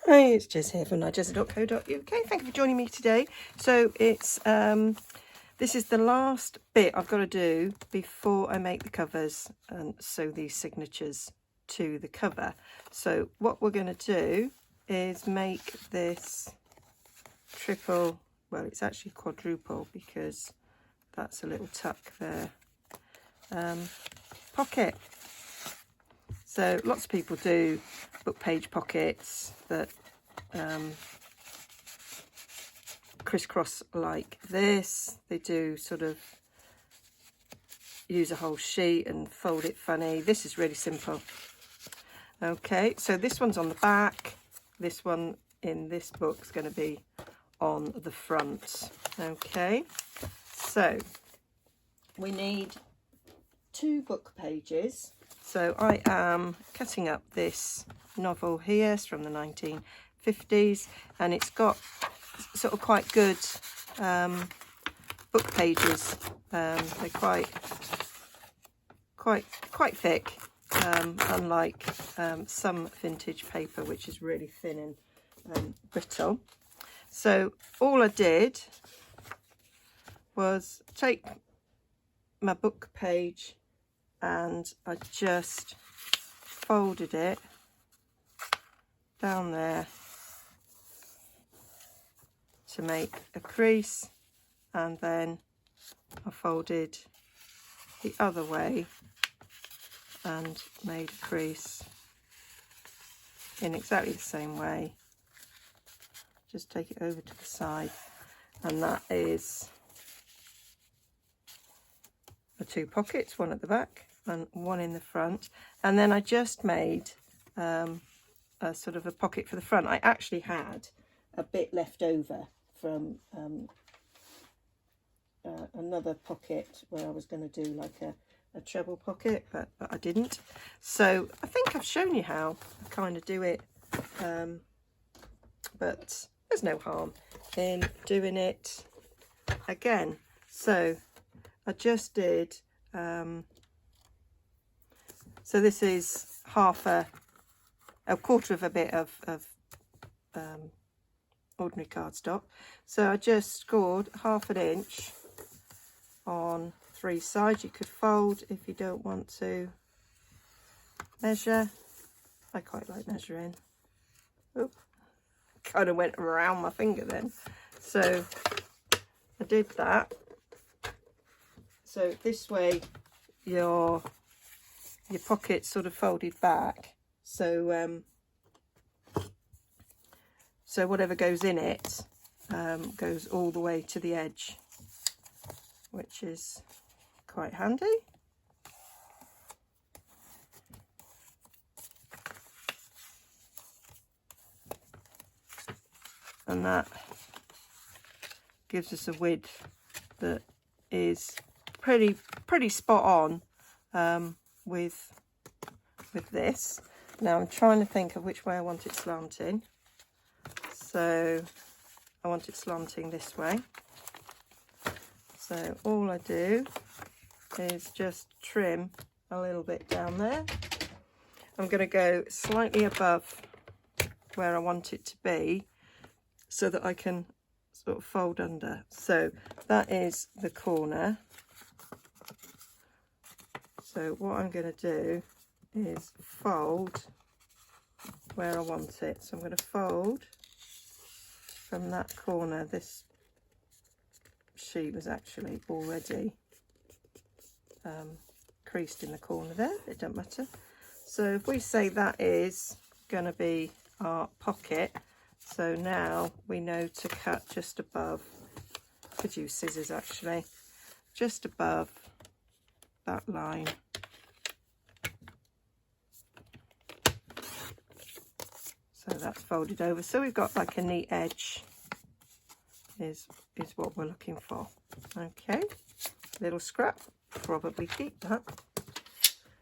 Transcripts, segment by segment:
Hi, it's Jez here from Nigezza.co.uk. Thank you for joining me today. So it's this is the last bit I've got to do before I make the covers and sew these signatures to the cover. So what we're going to do is make this triple, well, it's actually quadruple because that's a little tuck there, pocket. So lots of people do book page pockets that crisscross like this. They do sort of use a whole sheet and fold it funny. This is really simple. Okay, so this one's on the back. This one in this book is going to be on the front. Okay, so we need 2 book pages. So I am cutting up this novel here. It's from the 1950s, and it's got sort of quite good book pages. They're quite thick, unlike some vintage paper, which is really thin and brittle. So all I did was take my book page and I just folded it down there to make a crease, and then I folded the other way and made a crease in exactly the same way. Just take it over to the side, and that is the 2 pockets, one at the back and one in the front. And then I just made a sort of a pocket for the front. I actually had a bit left over from another pocket where I was going to do like a treble pocket, but I didn't. So I think I've shown you how I kind of do it, but there's no harm in doing it again. So I just did, so this is a quarter of a bit of ordinary cardstock. So I just scored 1/2 inch on 3 sides. You could fold if you don't want to measure. I quite like measuring. Oop, kind of went around my finger then. So I did that. So this way your pocket's sort of folded back. So so whatever goes in it goes all the way to the edge, which is quite handy. And that gives us a width that is pretty spot on with this. Now I'm trying to think of which way I want it slanting. So I want it slanting this way. So all I do is just trim a little bit down there. I'm going to go slightly above where I want it to be so that I can sort of fold under. So that is the corner. So what I'm going to do is fold where I want it. So I'm going to fold from that corner. This sheet was actually already creased in the corner there. It doesn't matter. So if we say that is going to be our pocket, so now we know to cut just above, could use scissors actually, just above that line. So that's folded over. So we've got like a neat edge is what we're looking for. Okay, little scrap, probably keep that.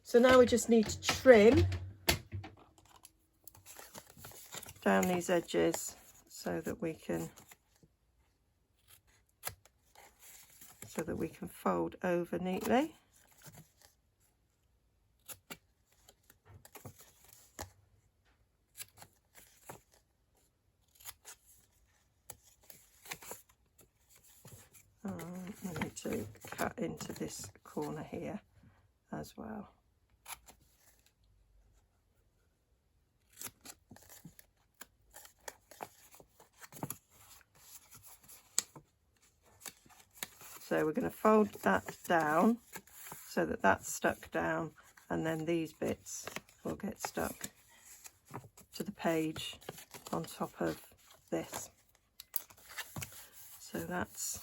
So now we just need to trim down these edges so that we can fold over neatly. to cut into this corner here as well. So we're going to fold that down so that that's stuck down, and then these bits will get stuck to the page on top of this. So that's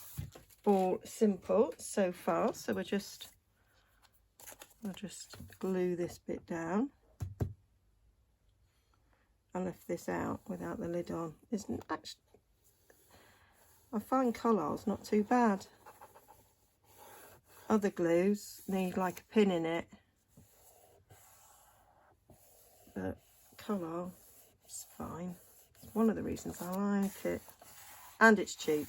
all simple so far. So we'll just glue this bit down and lift this out without the lid on. Isn't actually, I find Collage not too bad. Other glues need like a pin in it, but Collage is fine. It's one of the reasons I like it, and it's cheap.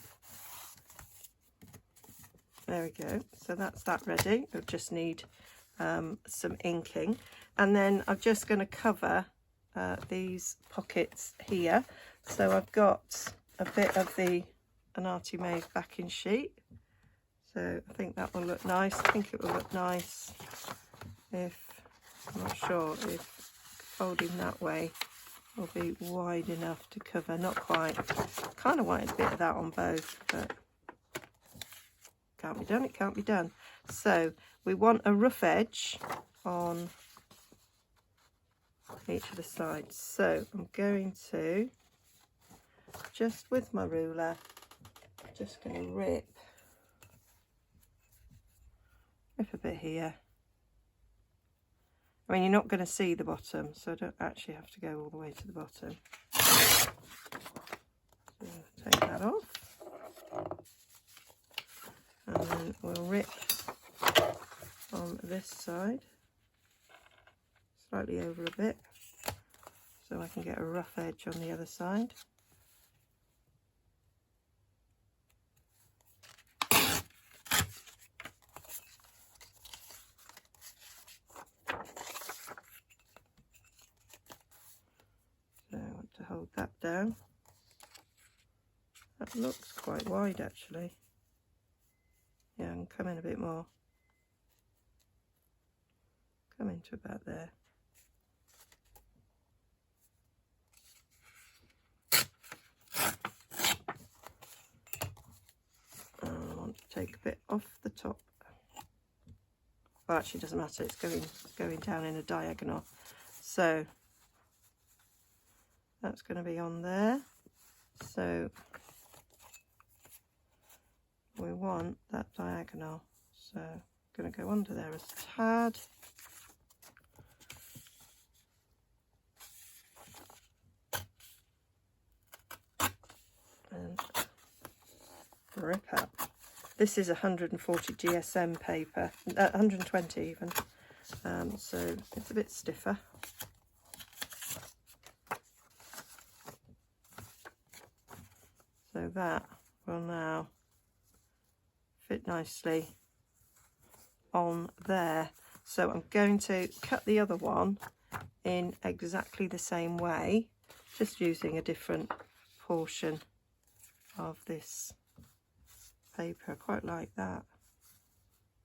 There we go. So that's that ready. We'll just need some inking, and then I'm just going to cover these pockets here. So I've got a bit of the Artie Made backing sheet. So I think that will look nice. I think it will look nice if, I'm not sure if folding that way will be wide enough to cover. Not quite. Kind of wanted a bit of that on both, but can't be done. It can't be done. So we want a rough edge on each of the sides. So I'm going to, just with my ruler, just going to rip a bit here. I mean, you're not going to see the bottom, so I don't actually have to go all the way to the bottom. So take that off, and then we'll rip on this side slightly over a bit so I can get a rough edge on the other side. Hold that down. That looks quite wide actually. Yeah, I can come in a bit more. Come into about there. And I want to take a bit off the top. Well, actually it doesn't matter, it's going down in a diagonal. So that's going to be on there. So we want that diagonal. So I'm going to go under there as a tad. And rip out. This is 140 GSM paper, 120 even. So it's a bit stiffer. So that will now fit nicely on there. So I'm going to cut the other one in exactly the same way, just using a different portion of this paper. I quite like that,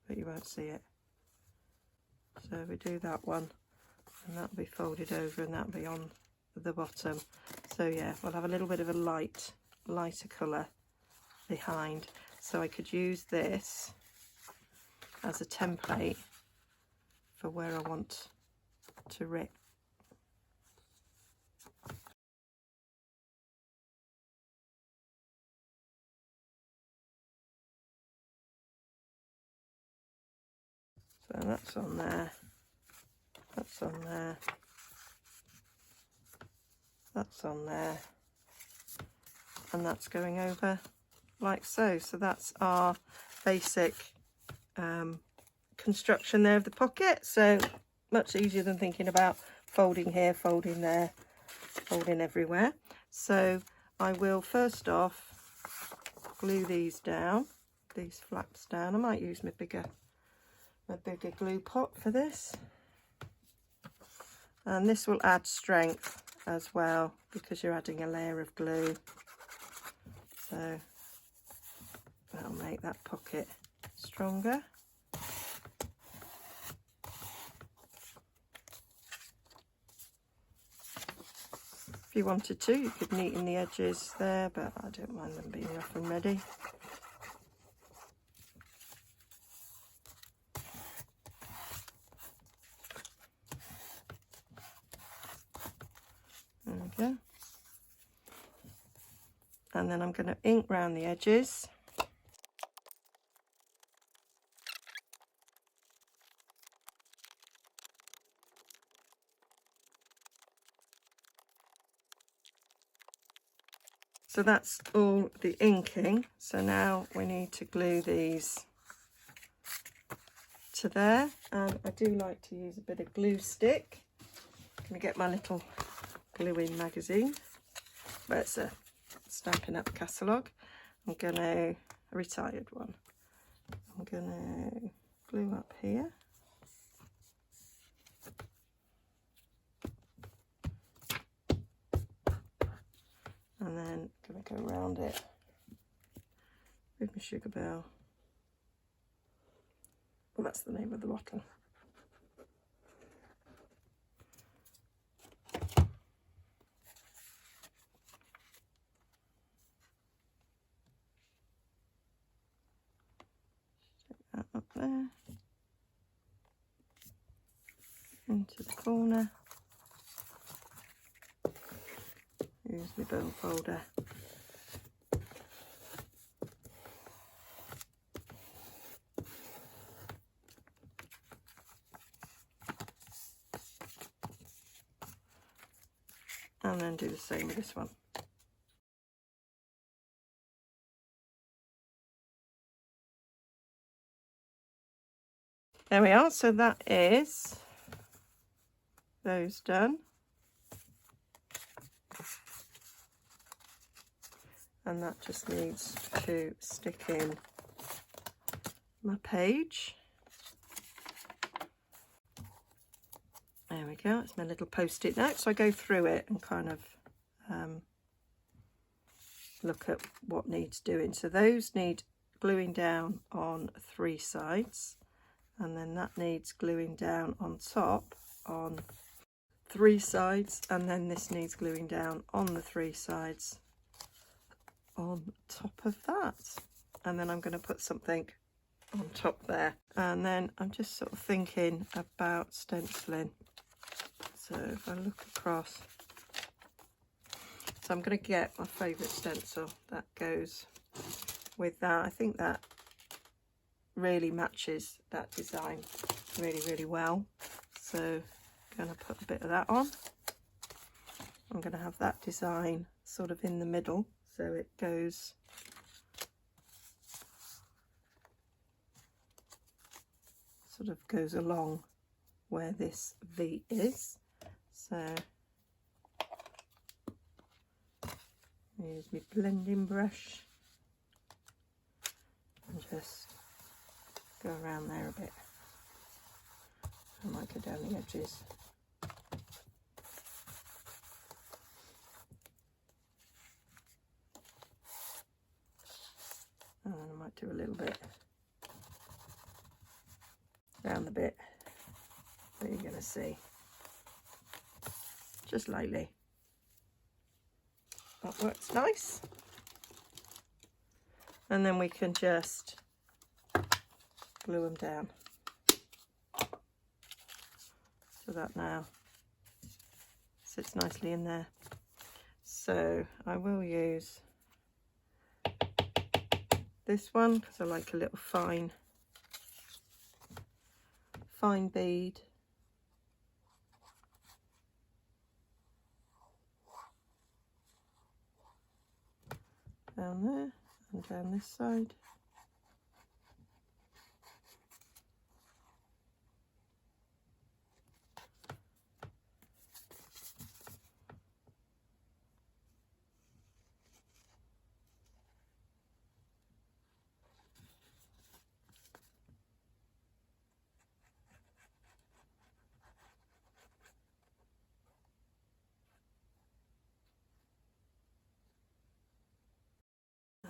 but you won't see it. So we do that one, and that'll be folded over, and that'll be on the bottom. So yeah, we'll have a little bit of a lighter colour behind, so I could use this as a template for where I want to rip. So that's on there, that's on there, that's on there, and that's going over like so. So that's our basic construction there of the pocket. So much easier than thinking about folding here, folding there, folding everywhere. So I will first off glue these down, these flaps down. I might use my bigger glue pot for this, and this will add strength as well because you're adding a layer of glue, so that'll make that pocket stronger. If you wanted to, you could neaten the edges there, but I don't mind them being rough and ready. There we go. And then I'm going to ink round the edges. So that's all the inking. So now we need to glue these to there. And I do like to use a bit of glue stick. I'm going to get my little gluing magazine. But it's a Stampin' Up catalogue. I'm going to, a retired one. I'm going to glue up here. And then I'm going to go around it with my sugar bell. Well, that's the name of the bottle. Stick that up there. Into the corner. Use my bone folder. And then do the same with this one. There we are, so that is those done. And that just needs to stick in my page. There we go, it's my little post-it note. So I go through it and kind of look at what needs doing. So those need gluing down on 3 sides, and then that needs gluing down on top on 3 sides, and then this needs gluing down on the 3 sides on top of that. And then I'm going to put something on top there. And then I'm just sort of thinking about stenciling. So if I look across, so I'm going to get my favourite stencil that goes with that. I think that really matches that design really, really well. So I'm going to put a bit of that on. I'm going to have that design sort of in the middle, so it goes sort of goes along where this V is. So use my blending brush and just go around there a bit. I might go down the edges. And then I might do a little bit around the bit that you're going to see. Just lightly. That works nice. And then we can just glue them down. So that now sits nicely in there. So I will use this one because I like a little fine bead. Down there and down this side.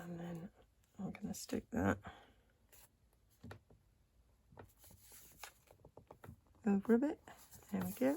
And then I'm going to stick that over a bit. There we go.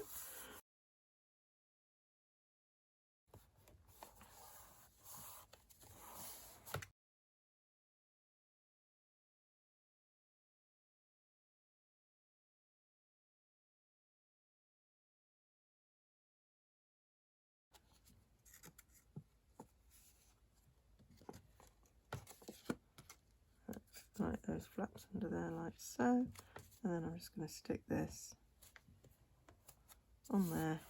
Like those flaps under there like so, and then I'm just going to stick this on there.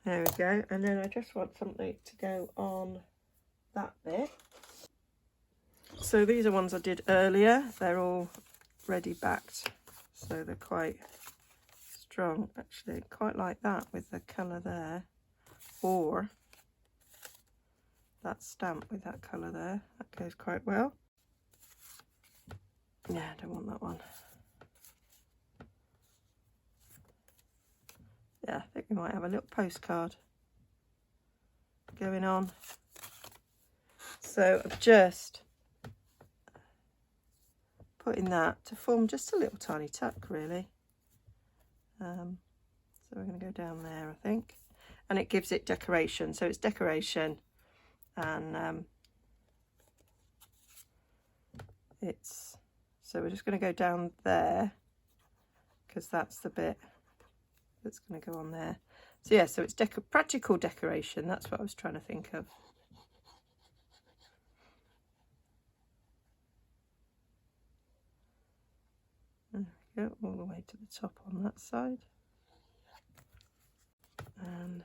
There we go, and then I just want something to go on that bit. So these are ones I did earlier, they're all ready backed, so they're quite strong actually. Quite like that with the colour there, or that stamp with that colour there, that goes quite well. Yeah, I don't want that one. Yeah, I think we might have a little postcard going on. So I've just putting that to form just a little tiny tuck really. So we're going to go down there, I think, and it gives it decoration. So it's decoration, and it's, so we're just going to go down there because that's the bit that's going to go on there. So yeah, so it's practical decoration. That's what I was trying to think of. There we go, all the way to the top on that side. And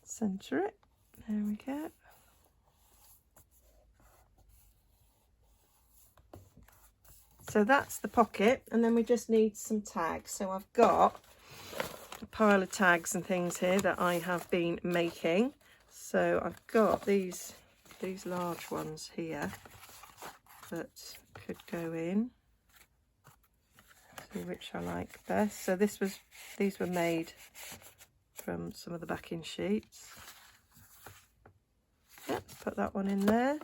centre it. There we go. So that's the pocket, and then we just need some tags. So I've got a pile of tags and things here that I have been making. So I've got these large ones here that could go in. See which I like best. So these were made from some of the backing sheets. Yep, put that one in there.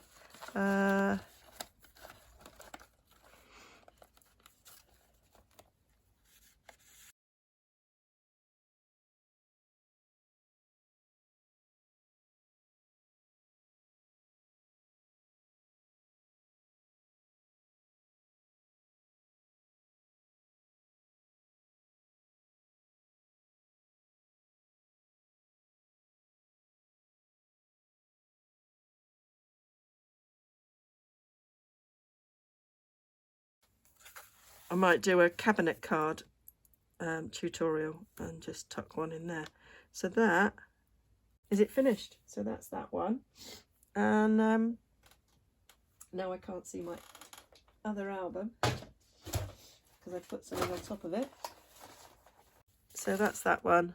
I might do a cabinet card tutorial and just tuck one in there. So that is it finished. So that's that one. And now I can't see my other album because I put something on top of it. So that's that one,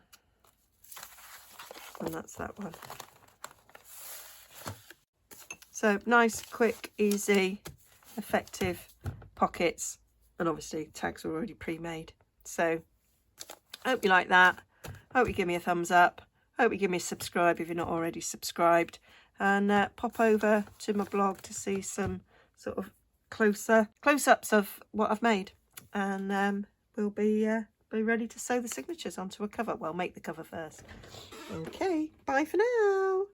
and that's that one. So nice, quick, easy, effective pockets, and obviously tags are already pre-made. So hope you like that. Hope you give me a thumbs up. Hope you give me a subscribe if you're not already subscribed, and pop over to my blog to see some sort of close-ups of what I've made, and we'll be ready to sew the signatures onto a cover. Well, make the cover first. Okay, bye for now.